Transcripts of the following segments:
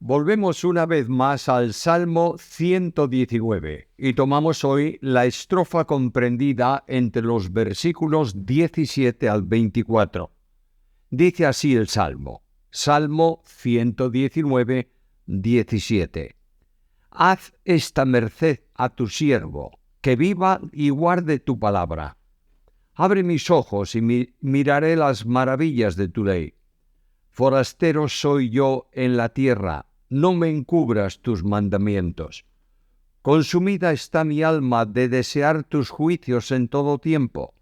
Volvemos una vez más al Salmo 119 y tomamos hoy la estrofa comprendida entre los versículos 17 al 24. Dice así el Salmo, Salmo 119, 17. Haz esta merced a tu siervo, que viva y guarde tu palabra. Abre mis ojos y miraré las maravillas de tu ley. Forastero soy yo en la tierra, no me encubras tus mandamientos. Consumida está mi alma de desear tus juicios en todo tiempo.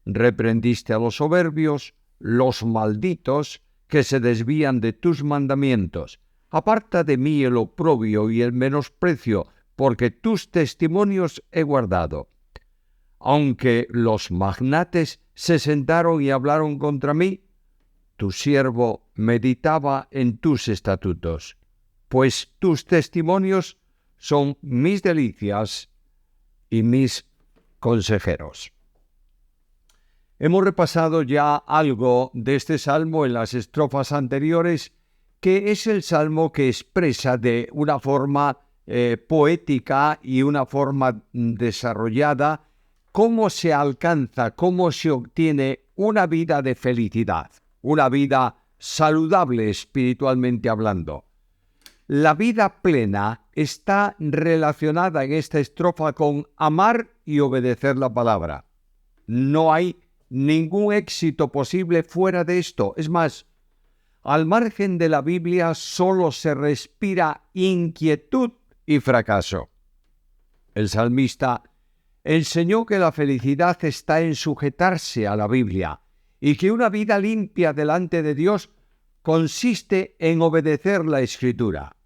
Reprendiste a los soberbios, los malditos, que se desvían de tus mandamientos. Aparta de mí el oprobio y el menosprecio, porque tus testimonios he guardado. Aunque los magnates se sentaron y hablaron contra mí, tu siervo meditaba en tus estatutos, pues tus testimonios son mis delicias y mis consejeros. Hemos repasado ya algo de este salmo en las estrofas anteriores, que es el salmo que expresa de una forma poética y una forma desarrollada cómo se alcanza, cómo se obtiene una vida de felicidad, una vida saludable espiritualmente hablando. La vida plena está relacionada en esta estrofa con amar y obedecer la palabra. No hay ningún éxito posible fuera de esto. Es más, al margen de la Biblia solo se respira inquietud y fracaso. El salmista enseñó que la felicidad está en sujetarse a la Biblia y que una vida limpia delante de Dios consiste en obedecer la Escritura.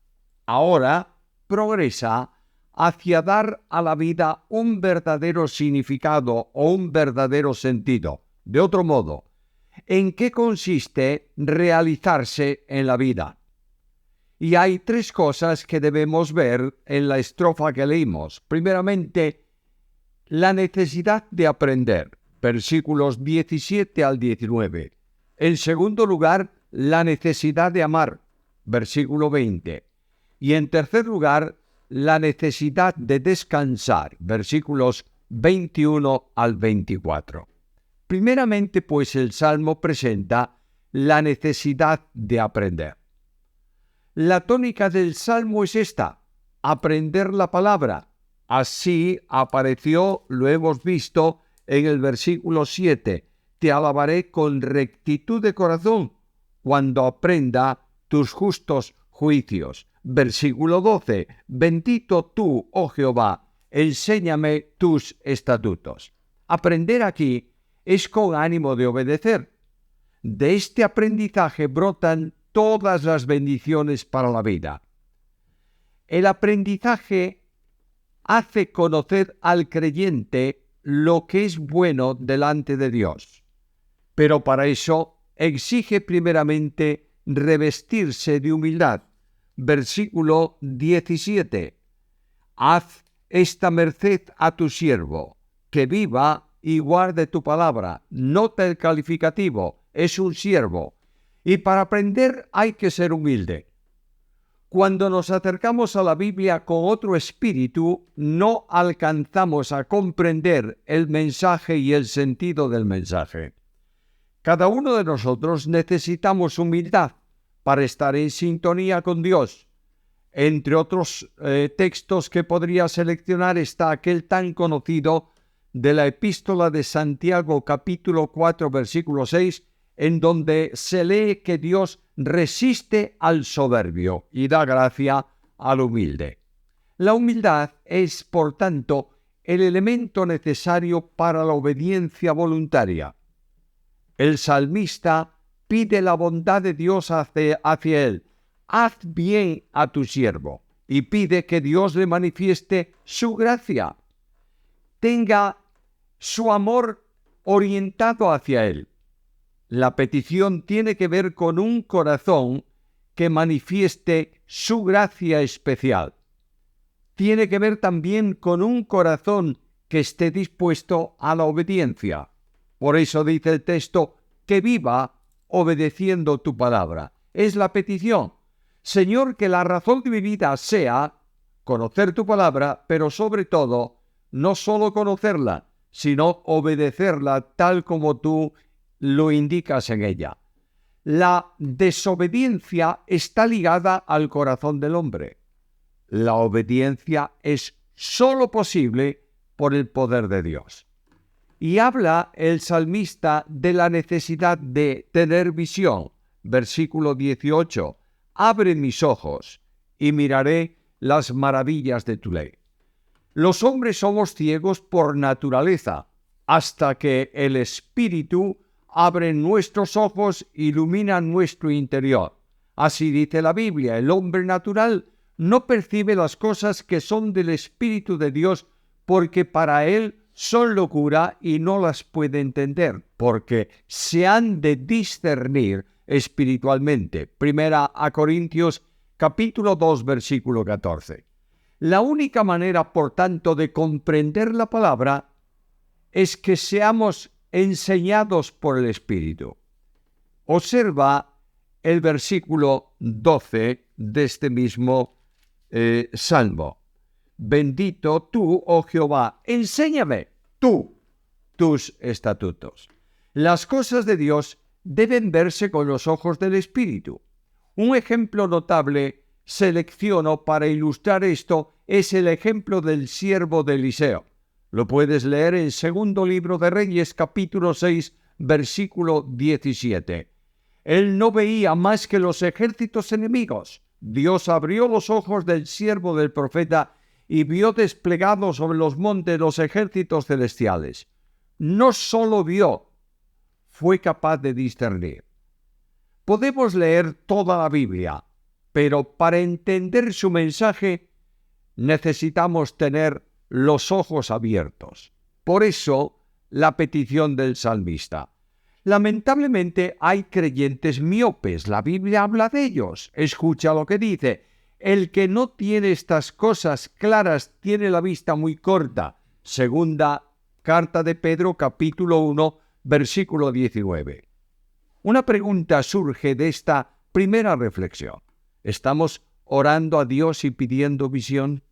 Ahora progresa hacia dar a la vida un verdadero significado o un verdadero sentido. De otro modo, ¿en qué consiste realizarse en la vida? Y hay tres cosas que debemos ver en la estrofa que leímos. Primeramente, la necesidad de aprender, versículos 17 al 19. En segundo lugar, la necesidad de amar, versículo 20. Y en tercer lugar, la necesidad de descansar, versículos 21 al 24. Primeramente, pues, el Salmo presenta la necesidad de aprender. La tónica del Salmo es esta: aprender la palabra. Así apareció, lo hemos visto en el versículo 7. Te alabaré con rectitud de corazón cuando aprenda tus justos juicios. Versículo 12. Bendito tú, oh Jehová, enséñame tus estatutos. Aprender aquí es con ánimo de obedecer. De este aprendizaje brotan todas las bendiciones para la vida. El aprendizaje hace conocer al creyente lo que es bueno delante de Dios. Pero para eso exige primeramente revestirse de humildad. Versículo 17. Haz esta merced a tu siervo, que viva y guarde tu palabra. Nota el calificativo, es un siervo. Y para aprender hay que ser humilde. Cuando nos acercamos a la Biblia con otro espíritu, no alcanzamos a comprender el mensaje y el sentido del mensaje. Cada uno de nosotros necesitamos humildad para estar en sintonía con Dios. Entre otros textos que podría seleccionar está aquel tan conocido de la Epístola de Santiago, capítulo 4, versículo 6, en donde se lee que Dios resiste al soberbio y da gracia al humilde. La humildad es, por tanto, el elemento necesario para la obediencia voluntaria. El salmista pide la bondad de Dios hacia él. Haz bien a tu siervo, y pide que Dios le manifieste su gracia. Tenga su amor orientado hacia él. La petición tiene que ver con un corazón que manifieste su gracia especial. Tiene que ver también con un corazón que esté dispuesto a la obediencia. Por eso dice el texto, que viva obedeciendo tu palabra. Es la petición. Señor, que la razón de mi vida sea conocer tu palabra, pero sobre todo, no solo conocerla, sino obedecerla tal como tú lo indicas en ella. La desobediencia está ligada al corazón del hombre. La obediencia es sólo posible por el poder de Dios. Y habla el salmista de la necesidad de tener visión. Versículo 18. Abre mis ojos y miraré las maravillas de tu ley. Los hombres somos ciegos por naturaleza, hasta que el Espíritu abre nuestros ojos, ilumina nuestro interior. Así dice la Biblia, el hombre natural no percibe las cosas que son del Espíritu de Dios, porque para él son locura y no las puede entender, porque se han de discernir espiritualmente. Primera a Corintios capítulo 2, versículo 14. La única manera, por tanto, de comprender la palabra es que seamos enseñados por el Espíritu. Observa el versículo 12 de este mismo Salmo. Bendito tú, oh Jehová, enséñame tú tus estatutos. Las cosas de Dios deben verse con los ojos del Espíritu. Un ejemplo notable selecciono para ilustrar esto es el ejemplo del siervo de Eliseo. Lo puedes leer en Segundo Libro de Reyes, capítulo 6, versículo 17. Él no veía más que los ejércitos enemigos. Dios abrió los ojos del siervo del profeta y vio desplegados sobre los montes los ejércitos celestiales. No solo vio, fue capaz de discernir. Podemos leer toda la Biblia, pero para entender su mensaje necesitamos tener los ojos abiertos. Por eso, la petición del salmista. Lamentablemente hay creyentes miopes, la Biblia habla de ellos. Escucha lo que dice: el que no tiene estas cosas claras tiene la vista muy corta. Segunda carta de Pedro, capítulo 1, versículo 19. Una pregunta surge de esta primera reflexión. ¿Estamos orando a Dios y pidiendo visión?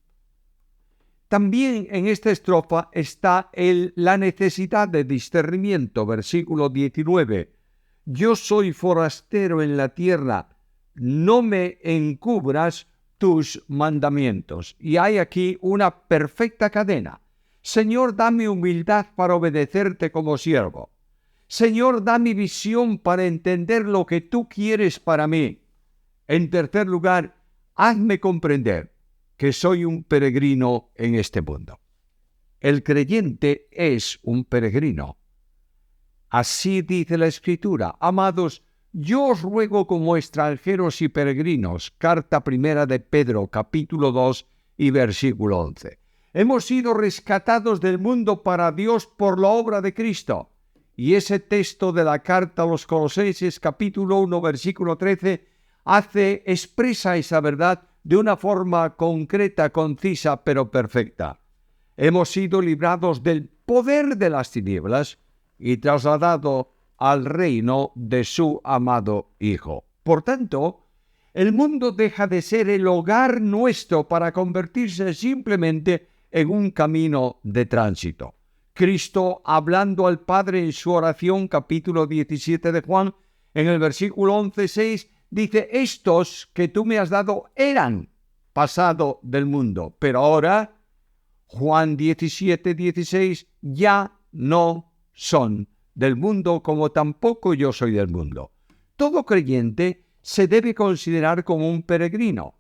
También en esta estrofa está la necesidad de discernimiento. Versículo 19. Yo soy forastero en la tierra, no me encubras tus mandamientos. Y hay aquí una perfecta cadena. Señor, dame humildad para obedecerte como siervo. Señor, dame visión para entender lo que tú quieres para mí. En tercer lugar, hazme comprender que soy un peregrino en este mundo. El creyente es un peregrino. Así dice la Escritura. Amados, yo os ruego como extranjeros y peregrinos. Carta primera de Pedro, capítulo 2 y versículo 11. Hemos sido rescatados del mundo para Dios por la obra de Cristo. Y ese texto de la carta a los Colosenses, capítulo 1, versículo 13, expresa esa verdad de una forma concreta, concisa, pero perfecta. Hemos sido librados del poder de las tinieblas y trasladados al reino de su amado Hijo. Por tanto, el mundo deja de ser el hogar nuestro para convertirse simplemente en un camino de tránsito. Cristo, hablando al Padre en su oración, capítulo 17 de Juan, en el versículo 11:6, dice: estos que tú me has dado eran pasado del mundo, pero ahora, Juan 17:16, ya no son del mundo, como tampoco yo soy del mundo. Todo creyente se debe considerar como un peregrino.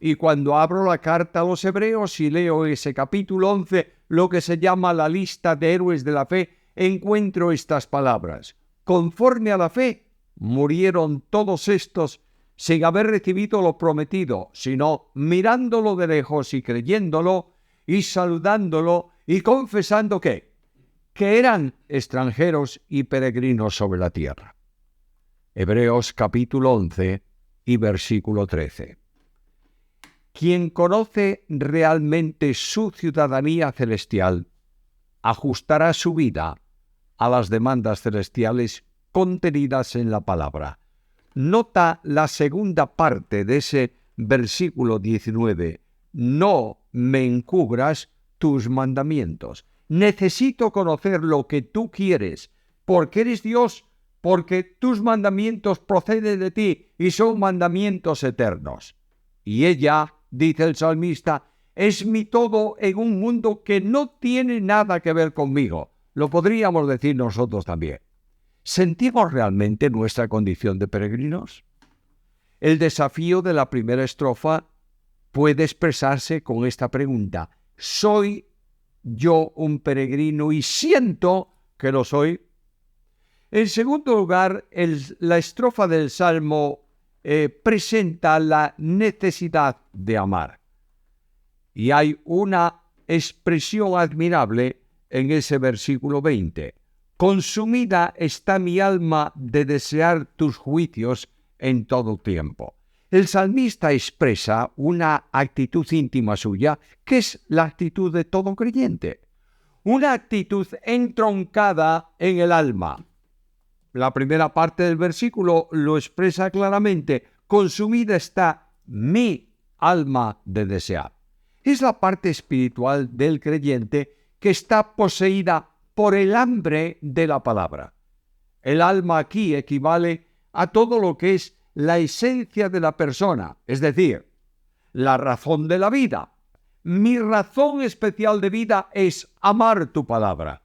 Y cuando abro la carta a los Hebreos y leo ese capítulo 11, lo que se llama la lista de héroes de la fe, encuentro estas palabras: conforme a la fe, murieron todos estos sin haber recibido lo prometido, sino mirándolo de lejos y creyéndolo, y saludándolo y confesando que eran extranjeros y peregrinos sobre la tierra. Hebreos capítulo 11 y versículo 13. Quien conoce realmente su ciudadanía celestial, ajustará su vida a las demandas celestiales contenidas en la palabra. Nota la segunda parte de ese versículo 19. No me encubras tus mandamientos. Necesito conocer lo que tú quieres, porque eres Dios, porque tus mandamientos proceden de ti y son mandamientos eternos. Y ella, dice el salmista, es mi todo en un mundo que no tiene nada que ver conmigo. Lo podríamos decir nosotros también. ¿Sentimos realmente nuestra condición de peregrinos? El desafío de la primera estrofa puede expresarse con esta pregunta: ¿soy yo un peregrino y siento que lo soy? En segundo lugar, la estrofa del Salmo presenta la necesidad de amar. Y hay una expresión admirable en ese versículo 20. Consumida está mi alma de desear tus juicios en todo tiempo. El salmista expresa una actitud íntima suya, que es la actitud de todo creyente. Una actitud entroncada en el alma. La primera parte del versículo lo expresa claramente: consumida está mi alma de desear. Es la parte espiritual del creyente que está poseída por el hambre de la palabra. El alma aquí equivale a todo lo que es la esencia de la persona, es decir, la razón de la vida. Mi razón especial de vida es amar tu palabra.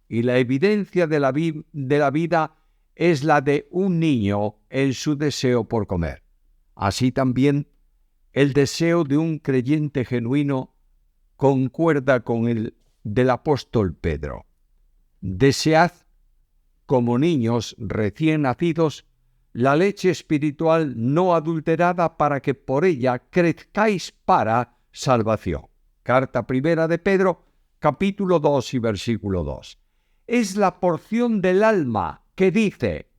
Y la evidencia de la vida es la de un niño en su deseo por comer. Así también, el deseo de un creyente genuino concuerda con el del apóstol Pedro. Desead, como niños recién nacidos, la leche espiritual no adulterada, para que por ella crezcáis para salvación. Carta primera de Pedro, capítulo 2 y versículo 2. Es la porción del alma que dice: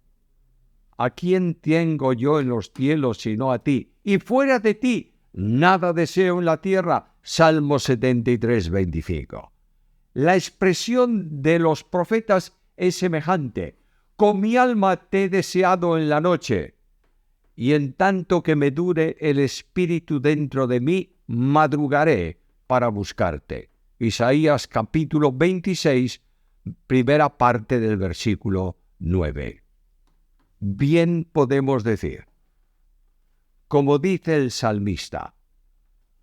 ¿a quién tengo yo en los cielos sino a ti? Y fuera de ti nada deseo en la tierra. Salmo 73, 25. La expresión de los profetas es semejante: con mi alma te he deseado en la noche, y en tanto que me dure el espíritu dentro de mí, madrugaré para buscarte. Isaías capítulo 26, primera parte del versículo 9. Bien podemos decir, como dice el salmista: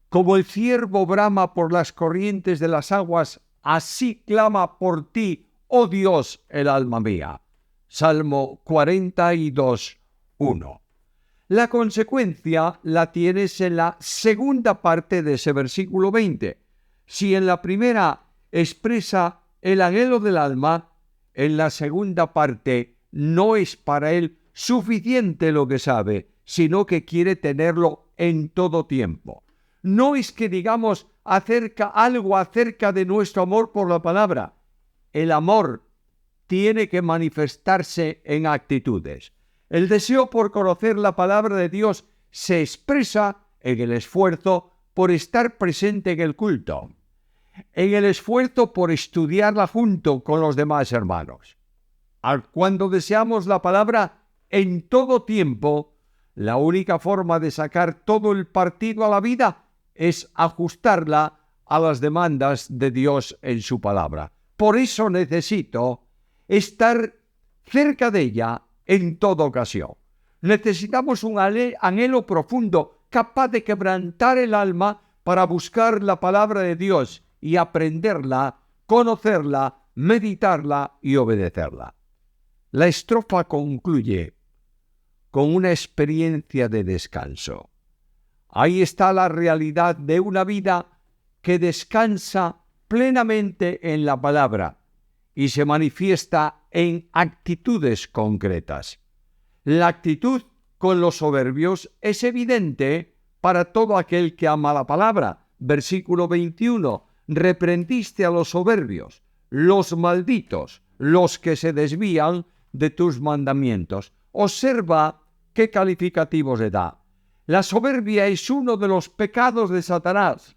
como el ciervo brama por las corrientes de las aguas, así clama por ti, oh Dios, el alma mía. Salmo 42, 1. La consecuencia la tienes en la segunda parte de ese versículo 20. Si en la primera expresa el anhelo del alma, en la segunda parte no es para él suficiente lo que sabe, sino que quiere tenerlo en todo tiempo. No es que digamos algo acerca de nuestro amor por la palabra. El amor tiene que manifestarse en actitudes. El deseo por conocer la palabra de Dios se expresa en el esfuerzo por estar presente en el culto, en el esfuerzo por estudiarla junto con los demás hermanos. Cuando deseamos la palabra en todo tiempo, la única forma de sacar todo el partido a la vida es ajustarla a las demandas de Dios en su palabra. Por eso necesito estar cerca de ella en toda ocasión. Necesitamos un anhelo profundo, capaz de quebrantar el alma para buscar la palabra de Dios y aprenderla, conocerla, meditarla y obedecerla. La estrofa concluye con una experiencia de descanso. Ahí está la realidad de una vida que descansa plenamente en la palabra y se manifiesta en actitudes concretas. La actitud con los soberbios es evidente para todo aquel que ama la palabra. Versículo 21. Reprendiste a los soberbios, los malditos, los que se desvían de tus mandamientos. Observa qué calificativos le da. La soberbia es uno de los pecados de Satanás.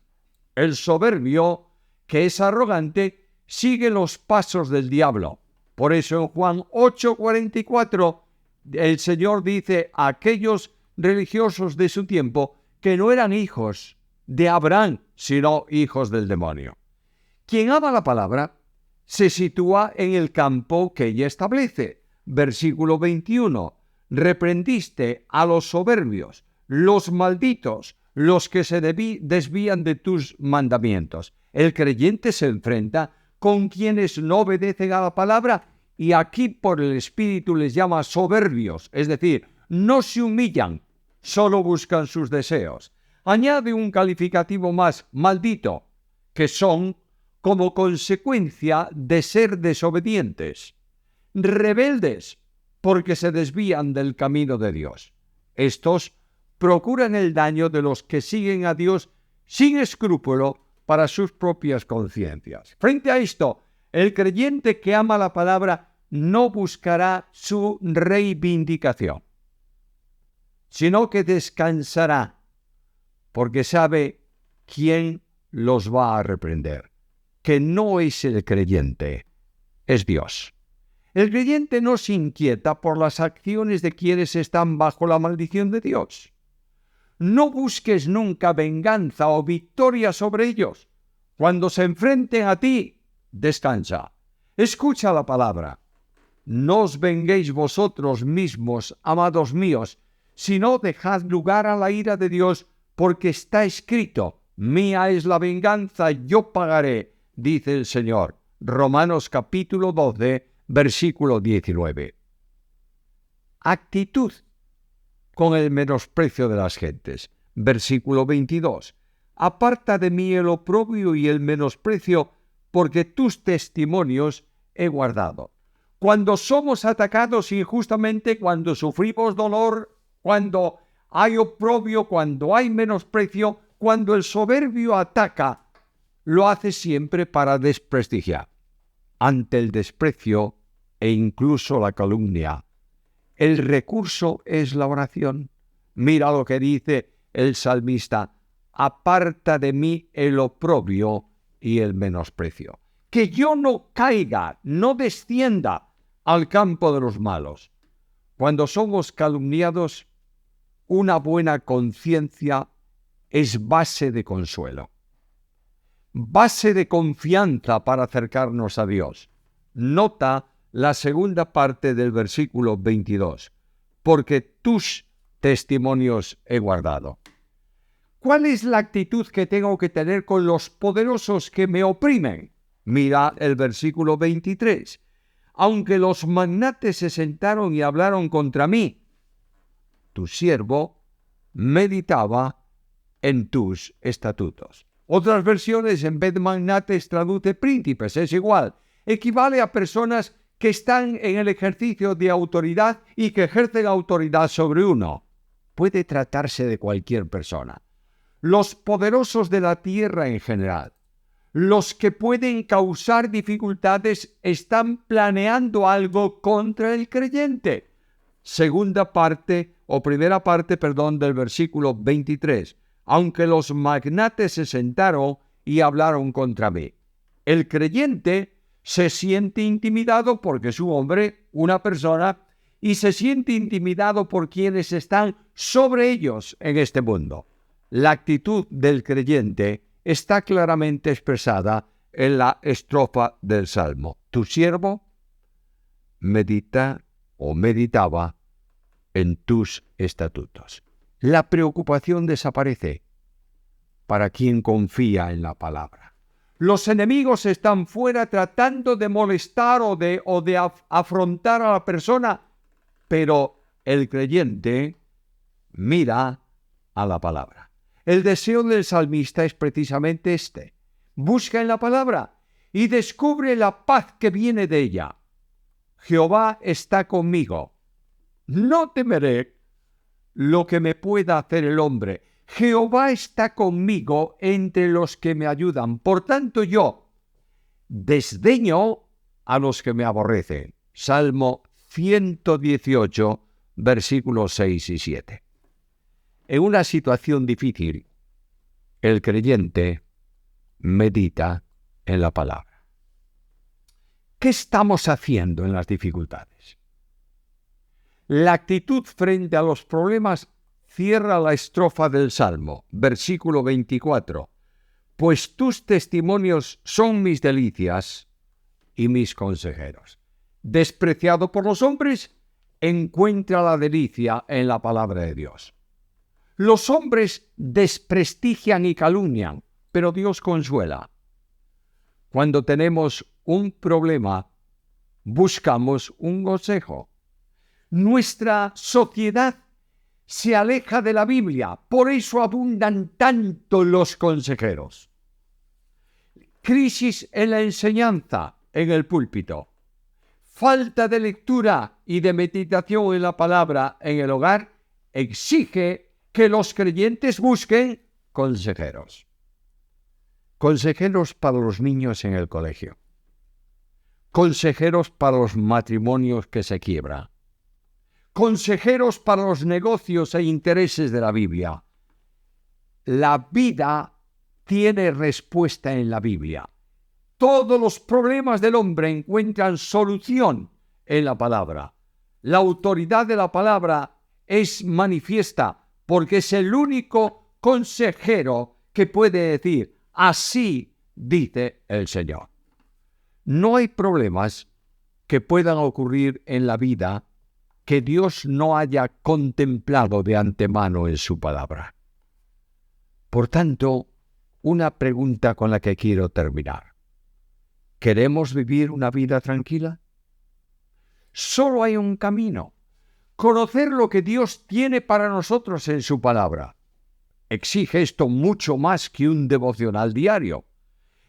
El soberbio, que es arrogante, sigue los pasos del diablo. Por eso en Juan 8:44 el Señor dice a aquellos religiosos de su tiempo que no eran hijos de Abraham, sino hijos del demonio. Quien ama la palabra se sitúa en el campo que ella establece. Versículo 21. Reprendiste a los soberbios, los malditos, los que se desvían de tus mandamientos. El creyente se enfrenta con quienes no obedecen a la palabra y aquí por el Espíritu les llama soberbios, es decir, no se humillan, solo buscan sus deseos. Añade un calificativo más, maldito, que son como consecuencia de ser desobedientes, rebeldes, porque se desvían del camino de Dios. Estos procuran el daño de los que siguen a Dios sin escrúpulo para sus propias conciencias. Frente a esto, el creyente que ama la palabra no buscará su reivindicación, sino que descansará, porque sabe quién los va a reprender, que no es el creyente, es Dios. El creyente no se inquieta por las acciones de quienes están bajo la maldición de Dios. No busques nunca venganza o victoria sobre ellos. Cuando se enfrenten a ti, descansa. Escucha la palabra. No os venguéis vosotros mismos, amados míos, sino dejad lugar a la ira de Dios, porque está escrito, mía es la venganza, yo pagaré, dice el Señor. Romanos capítulo 12, versículo 19. Actitud con el menosprecio de las gentes. Versículo 22. Aparta de mí el oprobio y el menosprecio, porque tus testimonios he guardado. Cuando somos atacados injustamente, cuando sufrimos dolor, cuando hay oprobio, cuando hay menosprecio, cuando el soberbio ataca, lo hace siempre para desprestigiar. Ante el desprecio e incluso la calumnia, el recurso es la oración. Mira lo que dice el salmista: aparta de mí el oprobio y el menosprecio. Que yo no caiga, no descienda al campo de los malos. Cuando somos calumniados, una buena conciencia es base de consuelo, base de confianza para acercarnos a Dios. Nota la segunda parte del versículo 22, porque tus testimonios he guardado. ¿Cuál es la actitud que tengo que tener con los poderosos que me oprimen? Mira el versículo 23. Aunque los magnates se sentaron y hablaron contra mí, tu siervo meditaba en tus estatutos. Otras versiones, en vez de magnates, traduce príncipes, es igual. Equivale a personas que están en el ejercicio de autoridad y que ejercen autoridad sobre uno. Puede tratarse de cualquier persona. Los poderosos de la tierra en general, los que pueden causar dificultades, están planeando algo contra el creyente. Primera parte del versículo 23. Aunque los magnates se sentaron y hablaron contra mí. El creyente se siente intimidado porque es un hombre, una persona, y se siente intimidado por quienes están sobre ellos en este mundo. La actitud del creyente está claramente expresada en la estrofa del Salmo. Tu siervo medita o meditaba en tus estatutos. La preocupación desaparece para quien confía en la palabra. Los enemigos están fuera tratando de molestar o de afrontar a la persona, pero el creyente mira a la palabra. El deseo del salmista es precisamente este. Busca en la palabra y descubre la paz que viene de ella. Jehová está conmigo. No temeré lo que me pueda hacer el hombre. Jehová está conmigo entre los que me ayudan. Por tanto, yo desdeño a los que me aborrecen. Salmo 118, versículos 6 y 7. En una situación difícil, el creyente medita en la palabra. ¿Qué estamos haciendo en las dificultades? La actitud frente a los problemas cierra la estrofa del Salmo, versículo 24. Pues tus testimonios son mis delicias y mis consejeros. Despreciado por los hombres, encuentra la delicia en la palabra de Dios. Los hombres desprestigian y calumnian, pero Dios consuela. Cuando tenemos un problema, buscamos un consejo. Nuestra sociedad se aleja de la Biblia, por eso abundan tanto los consejeros. Crisis en la enseñanza, en el púlpito. Falta de lectura y de meditación en la palabra en el hogar exige que los creyentes busquen consejeros. Consejeros para los niños en el colegio. Consejeros para los matrimonios que se quiebran. Consejeros para los negocios e intereses de la Biblia. La vida tiene respuesta en la Biblia. Todos los problemas del hombre encuentran solución en la palabra. La autoridad de la palabra es manifiesta porque es el único consejero que puede decir, así dice el Señor. No hay problemas que puedan ocurrir en la vida que Dios no haya contemplado de antemano en su palabra. Por tanto, una pregunta con la que quiero terminar. ¿Queremos vivir una vida tranquila? Solo hay un camino: conocer lo que Dios tiene para nosotros en su palabra. Exige esto mucho más que un devocional diario.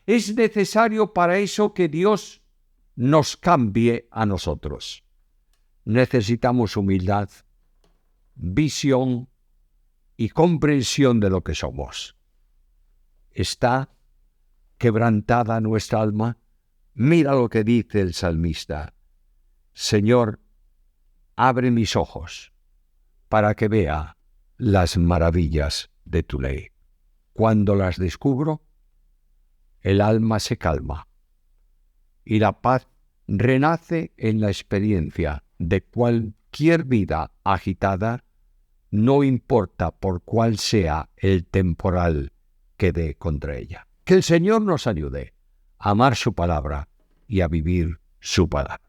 Es necesario para eso que Dios nos cambie a nosotros. Necesitamos humildad, visión y comprensión de lo que somos. ¿Está quebrantada nuestra alma? Mira lo que dice el salmista. Señor, abre mis ojos para que vea las maravillas de tu ley. Cuando las descubro, el alma se calma y la paz renace en la experiencia de cualquier vida agitada, no importa por cuál sea el temporal que dé contra ella. Que el Señor nos ayude a amar su palabra y a vivir su palabra.